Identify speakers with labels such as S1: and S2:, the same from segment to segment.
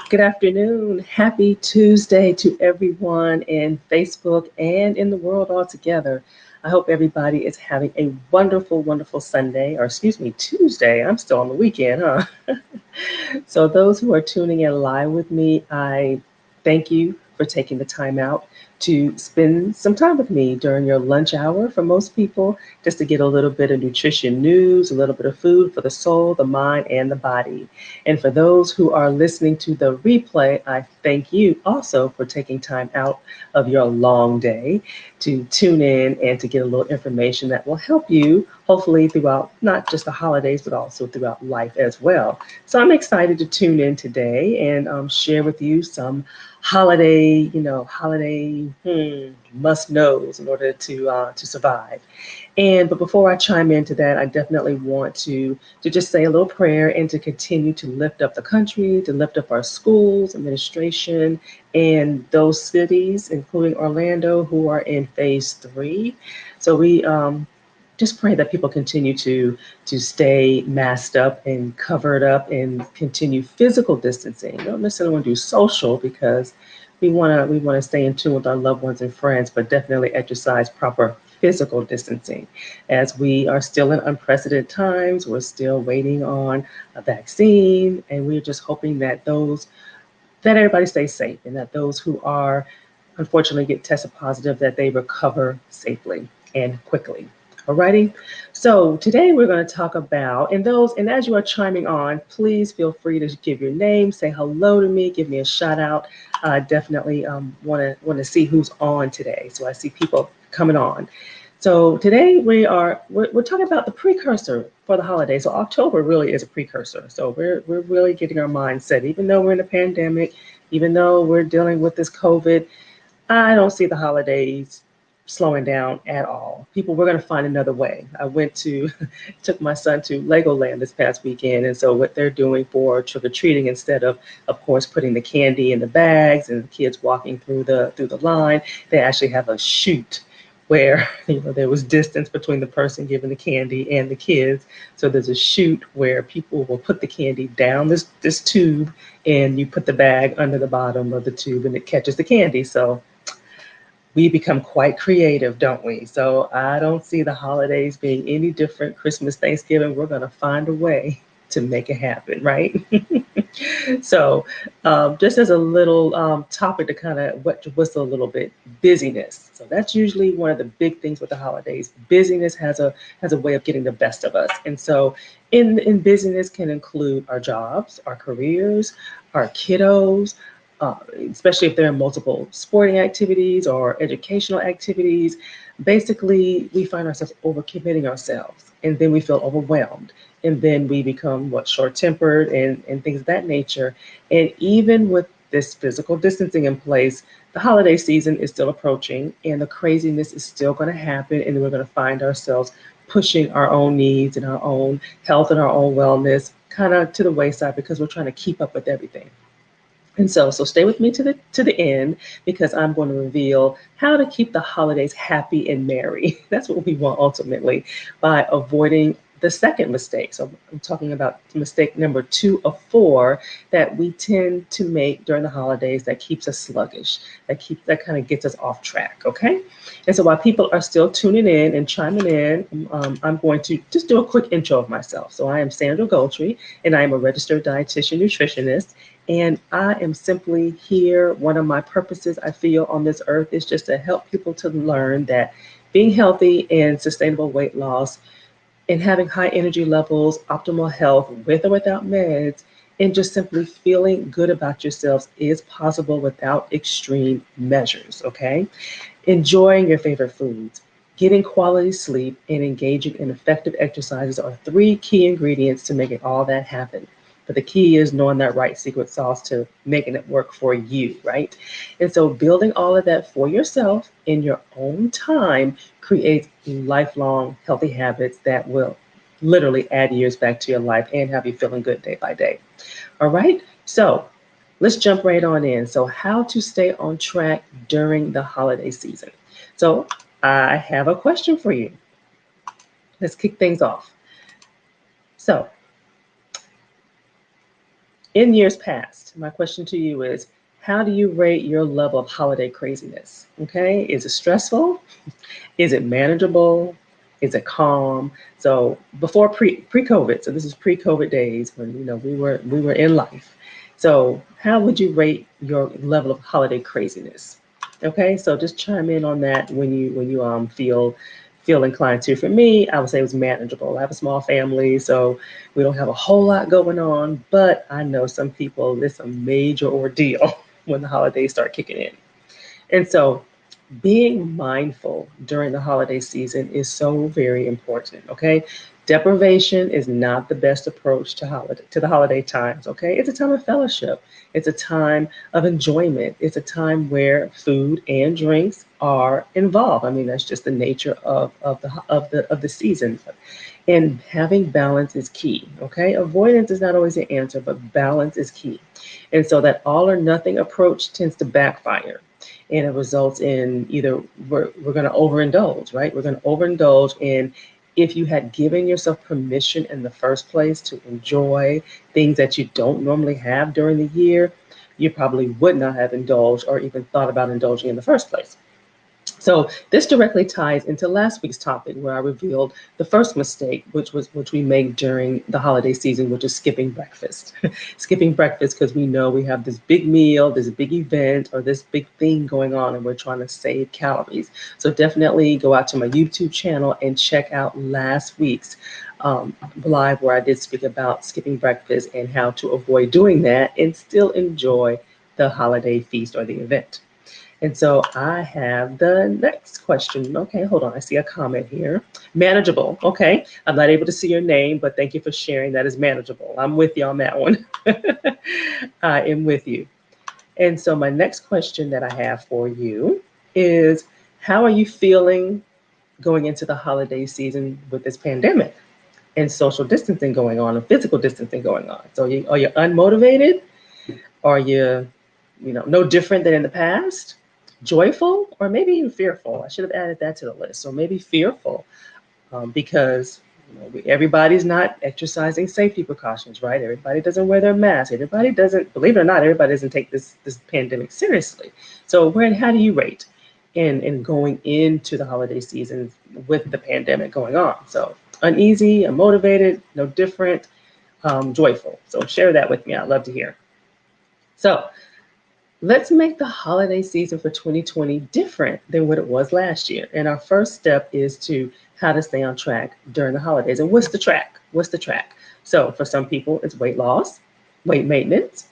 S1: Good afternoon. Happy Tuesday to everyone in Facebook and in the world altogether. I hope everybody is having a wonderful, wonderful Sunday, or excuse me, Tuesday. I'm still on the weekend, huh? So, those who are tuning in live with me, I thank you for taking the time out to spend some time with me during your lunch hour for most people, just to get a little bit of nutrition news, a little bit of food for the soul, the mind, and the body. And for those who are listening to the replay, I thank you also for taking time out of your long day to tune in and to get a little information that will help you, hopefully, throughout not just the holidays, but also throughout life as well. So I'm excited to tune in today and share with you some holiday must knows in order to survive. But before I chime into that, I definitely want to just say a little prayer and to continue to lift up the country, to lift up our schools, administration, and those cities, including Orlando, who are in phase three. So we just pray that people continue to stay masked up and covered up and continue physical distancing. Don't necessarily want to do social because we want to stay in tune with our loved ones and friends, but definitely exercise proper physical distancing as we are still in unprecedented times. We're still waiting on a vaccine, and we're just hoping that everybody stays safe and that those who are unfortunately get tested positive that they recover safely and quickly. Alrighty. So today we're going to talk about and as you are chiming on, please feel free to give your name, say hello to me, give me a shout out. I definitely want to see who's on today. So I see people coming on. So today we're talking about the precursor for the holidays. So October really is a precursor. So we're really getting our minds set. Even though we're in a pandemic, even though we're dealing with this COVID, I don't see the holidays slowing down at all. People, we're going to find another way. I went to, took my son to Legoland this past weekend, and so what they're doing for trick or treating, instead of course, putting the candy in the bags and the kids walking through the line, they actually have a chute where there was distance between the person giving the candy and the kids. So there's a chute where people will put the candy down this tube, and you put the bag under the bottom of the tube, and it catches the candy. So we become quite creative, don't we? So I don't see the holidays being any different. Christmas, Thanksgiving, we're going to find a way to make it happen, right? So, just as a little topic to kind of whistle a little bit, busyness. So that's usually one of the big things with the holidays. Busyness has a way of getting the best of us, and so in busyness can include our jobs, our careers, our kiddos, especially if there are multiple sporting activities or educational activities. Basically, we find ourselves overcommitting ourselves, and then we feel overwhelmed, and then we become short-tempered and things of that nature. And even with this physical distancing in place, the holiday season is still approaching, and the craziness is still going to happen, and we're going to find ourselves pushing our own needs and our own health and our own wellness kind of to the wayside because we're trying to keep up with everything. And so stay with me to the end because I'm going to reveal how to keep the holidays happy and merry. That's what we want ultimately by avoiding the second mistake. So I'm talking about mistake number 2 of 4 that we tend to make during the holidays that keeps us sluggish, that kind of gets us off track. Okay. And so while people are still tuning in and chiming in, I'm going to just do a quick intro of myself. So I am Sandra Goldtree, and I am a registered dietitian nutritionist. And I am simply here. One of my purposes I feel on this earth is just to help people to learn that being healthy and sustainable weight loss and having high energy levels, optimal health with or without meds, and just simply feeling good about yourselves is possible without extreme measures, okay? Enjoying your favorite foods, getting quality sleep, and engaging in effective exercises are 3 key ingredients to making all that happen. But the key is knowing that right secret sauce to making it work for you, right? And so building all of that for yourself in your own time creates lifelong healthy habits that will literally add years back to your life and have you feeling good day by day. All right. So let's jump right on in. So, how to stay on track during the holiday season. So, I have a question for you. Let's kick things off. So, In years past, my question to you is, how do you rate your level of holiday craziness? Okay, is it stressful? Is it manageable? Is it calm? So before pre-COVID, so this is pre-COVID days when we were in life. So how would you rate your level of holiday craziness? Okay, so just chime in on that when you feel inclined to. For me, I would say it was manageable. I have a small family, so we don't have a whole lot going on, but I know some people it's a major ordeal when the holidays start kicking in. And so being mindful during the holiday season is so very important, okay? Deprivation is not the best approach to the holiday times, okay? It's a time of fellowship. It's a time of enjoyment. It's a time where food and drinks are involved. I mean, that's just the nature of the season. And having balance is key, okay? Avoidance is not always the answer, but balance is key. And so that all or nothing approach tends to backfire. And it results in either we're going to overindulge, right? We're going to overindulge in if you had given yourself permission in the first place to enjoy things that you don't normally have during the year, you probably would not have indulged or even thought about indulging in the first place. So this directly ties into last week's topic where I revealed the first mistake, which we make during the holiday season, which is skipping breakfast. Skipping breakfast because we know we have this big meal, this big event, or this big thing going on, and we're trying to save calories. So definitely go out to my YouTube channel and check out last week's live where I did speak about skipping breakfast and how to avoid doing that and still enjoy the holiday feast or the event. And so I have the next question. Okay, hold on. I see a comment here. Manageable. Okay. I'm not able to see your name, but thank you for sharing. That is manageable. I'm with you on that one. I am with you. And so my next question that I have for you is, how are you feeling going into the holiday season with this pandemic and social distancing going on and physical distancing going on? So are you unmotivated? Are you no different than in the past? Joyful or maybe even fearful? I should have added that to the list. So maybe fearful because everybody's not exercising safety precautions, right? Everybody doesn't wear their mask. Everybody doesn't, believe it or not, everybody doesn't take this pandemic seriously. So how do you rate in going into the holiday season with the pandemic going on? So uneasy, unmotivated, no different, joyful. So share that with me. I'd love to hear. So let's make the holiday season for 2020 different than what it was last year. And our first step is to how to stay on track during the holidays. And what's the track? What's the track? So for some people, it's weight loss, weight maintenance,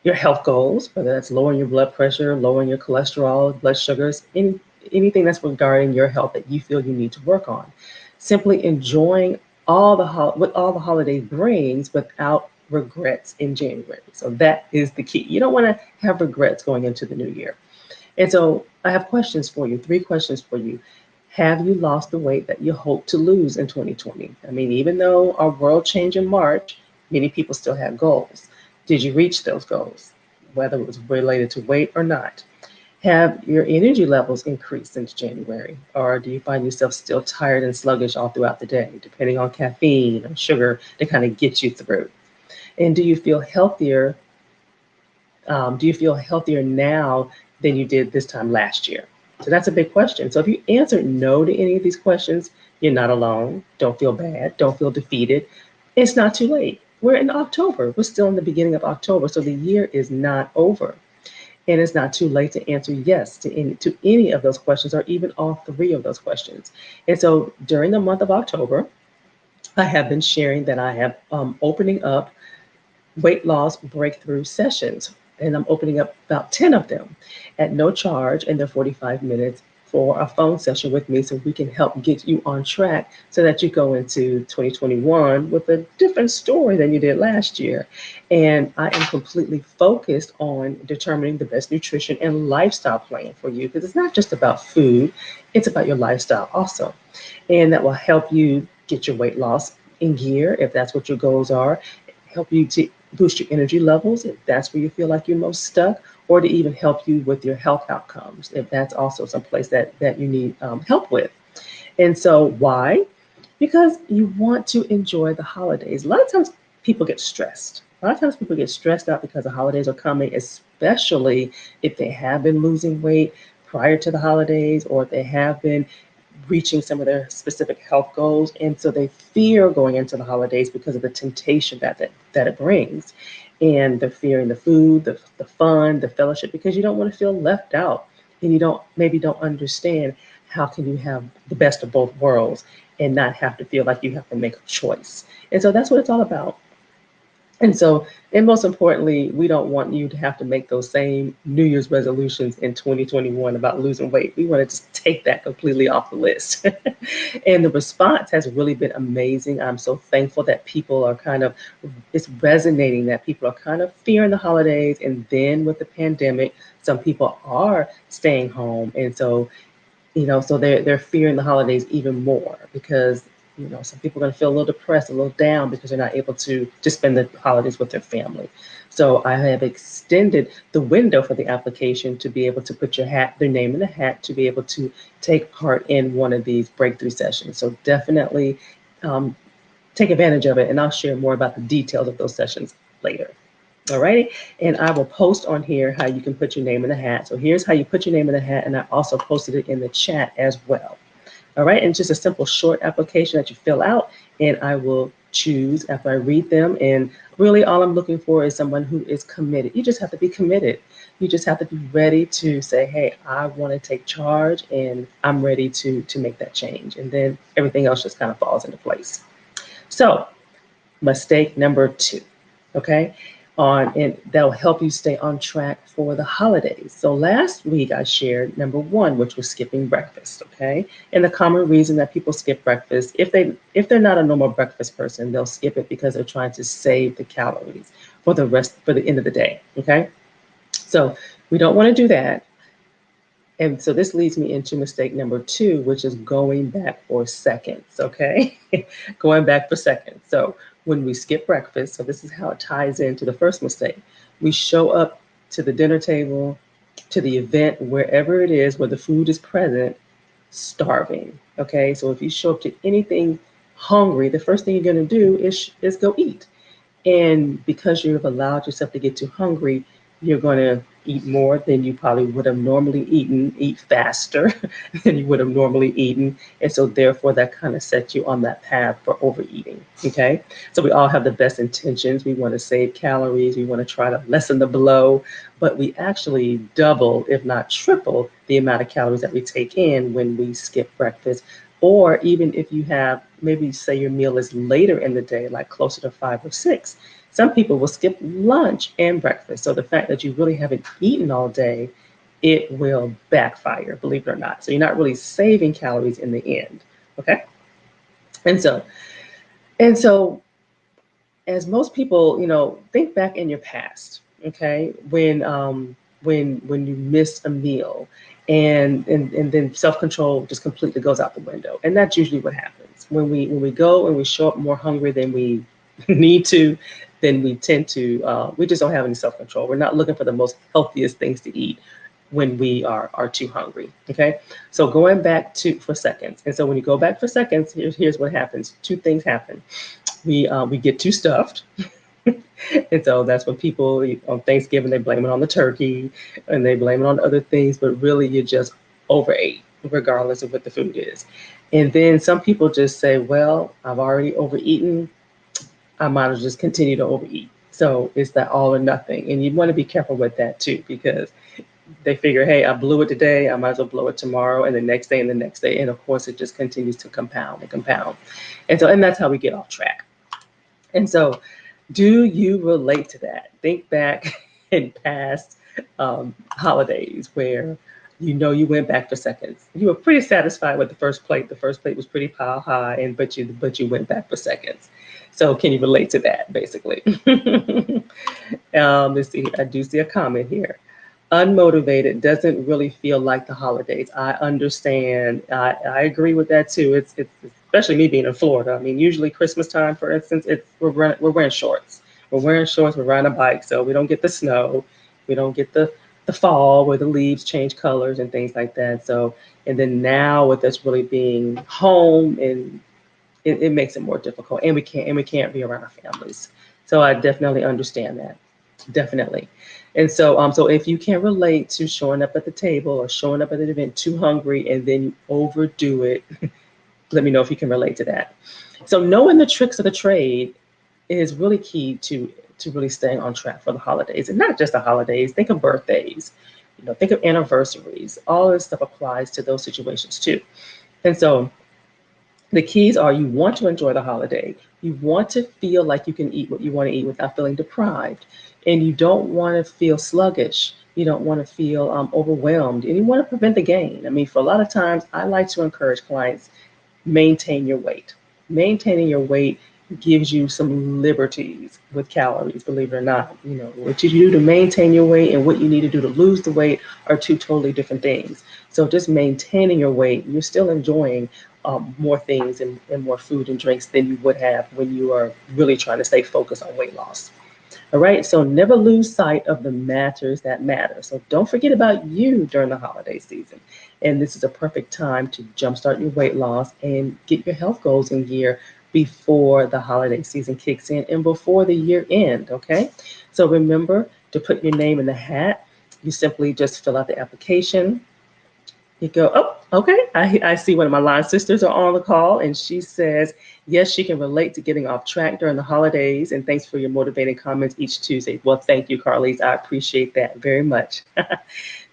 S1: your health goals, whether that's lowering your blood pressure, lowering your cholesterol, blood sugars, anything that's regarding your health that you feel you need to work on. Simply enjoying what all the holiday brings without regrets in January. So that is the key. You don't want to have regrets going into the new year. And so I have questions for you, three questions for you. Have you lost the weight that you hope to lose in 2020? I mean, even though our world changed in March, many people still have goals. Did you reach those goals, whether it was related to weight or not? Have your energy levels increased since January? Or do you find yourself still tired and sluggish all throughout the day, depending on caffeine or sugar to kind of get you through? And do you feel healthier? Do you feel healthier now than you did this time last year? So that's a big question. So if you answered no to any of these questions, you're not alone. Don't feel bad. Don't feel defeated. It's not too late. We're in October. We're still in the beginning of October. So the year is not over. And it's not too late to answer yes to any of those questions or even all three of those questions. And so during the month of October, I have been sharing that I have opening up weight loss breakthrough sessions. And I'm opening up about 10 of them at no charge, and they're 45 minutes for a phone session with me so we can help get you on track so that you go into 2021 with a different story than you did last year. And I am completely focused on determining the best nutrition and lifestyle plan for you because it's not just about food, it's about your lifestyle also. And that will help you get your weight loss in gear if that's what your goals are, help you to boost your energy levels if that's where you feel like you're most stuck, or to even help you with your health outcomes if that's also someplace that you need help with. And so why? Because you want to enjoy the holidays. A lot of times people get stressed. A lot of times people get stressed out because the holidays are coming, especially if they have been losing weight prior to the holidays, or if they have been reaching some of their specific health goals. And so they fear going into the holidays because of the temptation that it brings. And they're fearing the food, the fun, the fellowship, because you don't want to feel left out. And you don't understand how can you have the best of both worlds and not have to feel like you have to make a choice. And so that's what it's all about. And so, and most importantly, we don't want you to have to make those same New Year's resolutions in 2021 about losing weight. We want to just take that completely off the list. And the response has really been amazing. I'm so thankful that people are it's resonating, that people are kind of fearing the holidays. And then with the pandemic, some people are staying home. And so so they're fearing the holidays even more because some people are going to feel a little depressed, a little down because they're not able to spend the holidays with their family. So I have extended the window for the application to be able to put their name in the hat, to be able to take part in one of these breakthrough sessions. So definitely um, take advantage of it, and I'll share more about the details of those sessions later. All righty. And I will post on here how you can put your name in the hat. So here's how you put your name in the hat. And I also posted it in the chat as well. All right. And just a simple short application that you fill out. And I will choose after I read them. And really all I'm looking for is someone who is committed. You just have to be committed. You just have to be ready to say, hey, I want to take charge and I'm ready to make that change. And then everything else just kind of falls into place. So mistake number 2. Okay. And that'll help you stay on track for the holidays. So last week I shared number 1, which was skipping breakfast. Okay. And the common reason that people skip breakfast, if they're not a normal breakfast person, they'll skip it because they're trying to save the calories for the end of the day. Okay. So we don't want to do that. And so this leads me into mistake number 2, which is going back for seconds, okay? Going back for seconds. So when we skip breakfast, so this is how it ties into the first mistake. We show up to the dinner table, to the event, wherever it is, where the food is present, starving, okay? So if you show up to anything hungry, the first thing you're gonna do is go eat. And because you've allowed yourself to get too hungry, you're going to eat more than you probably would have normally eaten, eat faster than you would have normally eaten. And so therefore that kind of sets you on that path for overeating. Okay. So we all have the best intentions. We want to save calories. We want to try to lessen the blow, but we actually double, if not triple, the amount of calories that we take in when we skip breakfast. Or even if you have, maybe say your meal is later in the day, like closer to 5 or 6, some people will skip lunch and breakfast. So the fact that you really haven't eaten all day, it will backfire, believe it or not. So you're not really saving calories in the end. Okay. And so, and so as most people, think back in your past, okay, when you miss a meal and then self-control just completely goes out the window. And that's usually what happens. When we go and we show up more hungry than we need to, then we tend to we just don't have any self-control. We're not looking for the most healthiest things to eat when we are too hungry. Okay. So going back for seconds. And so when you go back for seconds, here's what happens. 2 things happen. We get too stuffed. And so that's when people on Thanksgiving, they blame it on the turkey and they blame it on other things, but really you just overate regardless of what the food is. And then some people just say, well, I've already overeaten. I might as well just continue to overeat. So it's that all or nothing. And you want to be careful with that too, because they figure, hey, I blew it today, I might as well blow it tomorrow and the next day and the next day. And of course, it just continues to compound and compound. And that's how we get off track. And so do you relate to that? Think back in past holidays where you went back for seconds. You were pretty satisfied with the first plate. The first plate was pretty pile high, but you went back for seconds. So can you relate to that, basically? Let's see. I do see a comment here. Unmotivated doesn't really feel like the holidays. I understand. I agree with that too. It's especially me being in Florida. I mean, usually Christmas time, for instance, we're wearing shorts. We're wearing shorts. We're riding a bike, so we don't get the snow. We don't get the fall where the leaves change colors and things like that. So, and then now with us really being home, and it makes it more difficult, and we can't be around our families. So I definitely understand that. Definitely. And so if you can relate to showing up at the table or showing up at an event too hungry and then you overdo it, let me know if you can relate to that. So knowing the tricks of the trade is really key to really staying on track for the holidays, and not just the holidays. Think of birthdays, think of anniversaries. All this stuff applies to those situations too. And so the keys are: you want to enjoy the holiday. You want to feel like you can eat what you want to eat without feeling deprived. And you don't want to feel sluggish. You don't want to feel overwhelmed. And you want to prevent the gain. I mean, for a lot of times, I like to encourage clients: maintain your weight. Maintaining your weight gives you some liberties with calories, believe it or not. What you do to maintain your weight and what you need to do to lose the weight are two totally different things. So just maintaining your weight, you're still enjoying more things and more food and drinks than you would have when you are really trying to stay focused on weight loss. All right, so never lose sight of the matters that matter. So don't forget about you during the holiday season. And this is a perfect time to jumpstart your weight loss and get your health goals in gear before the holiday season kicks in and before the year end. Okay, so remember to put your name in the hat. You simply just fill out the application. You go, oh, okay. I see one of my line sisters are on the call, and she says, yes, she can relate to getting off track during the holidays. And thanks for your motivating comments each Tuesday. Well, thank you, Carlise. I appreciate that very much.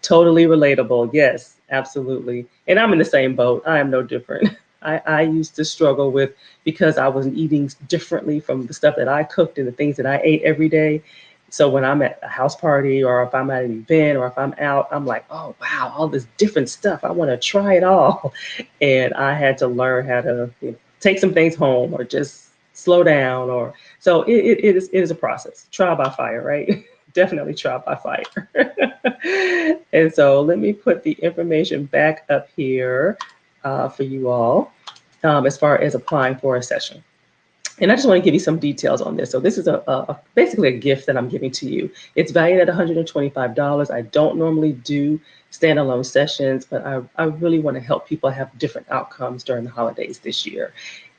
S1: Totally relatable. Yes, absolutely. And I'm in the same boat. I am no different. I used to struggle with, because I was eating differently from the stuff that I cooked and the things that I ate every day. So when I'm at a house party or if I'm at an event or if I'm out, I'm like, oh, wow, all this different stuff. I want to try it all. And I had to learn how to take some things home or just slow down. Or so it is a process. Trial by fire, right? Definitely trial by fire. And so let me put the information back up here for you all as far as applying for a session. And I just want to give you some details on this. So this is basically a gift that I'm giving to you. It's valued at $125. I don't normally do standalone sessions, but I really want to help people have different outcomes during the holidays this year.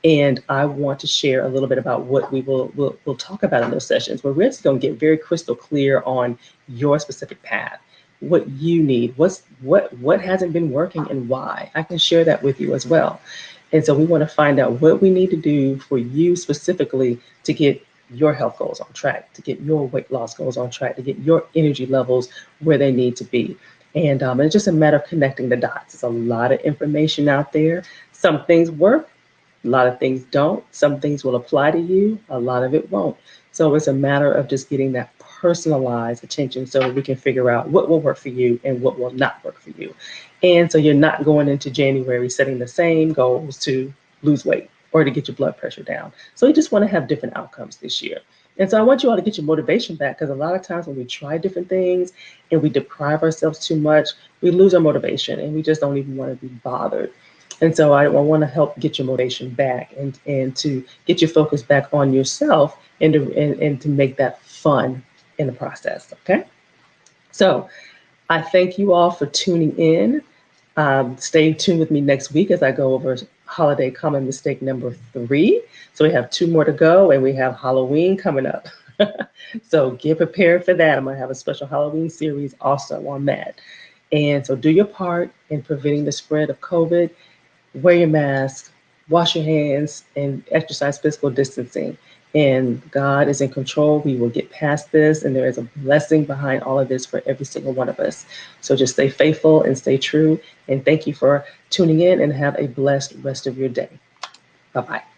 S1: And I want to share a little bit about what we'll talk about in those sessions, where we're just going to get very crystal clear on your specific path, what you need, what hasn't been working and why. I can share that with you as well. And so we want to find out what we need to do for you specifically to get your health goals on track, to get your weight loss goals on track, to get your energy levels where they need to be. And it's just a matter of connecting the dots. There's a lot of information out there. Some things work, a lot of things don't. Some things will apply to you, a lot of it won't. So it's a matter of just getting that personalized attention so we can figure out what will work for you and what will not work for you. And so you're not going into January setting the same goals to lose weight or to get your blood pressure down. So you just want to have different outcomes this year. And so I want you all to get your motivation back, because a lot of times when we try different things and we deprive ourselves too much, we lose our motivation and we just don't even want to be bothered. And so I want to help get your motivation back and to get your focus back on yourself and to make that fun in the process. Okay. So I thank you all for tuning in. Stay tuned with me next week as I go over holiday common mistake number 3. So we have 2 more to go, and we have Halloween coming up. So get prepared for that. I'm going to have a special Halloween series also on that. And so do your part in preventing the spread of COVID. Wear your mask, wash your hands, and exercise physical distancing. And God is in control. We will get past this, and there is a blessing behind all of this for every single one of us. So just stay faithful and stay true. And thank you for tuning in, and have a blessed rest of your day. Bye-bye.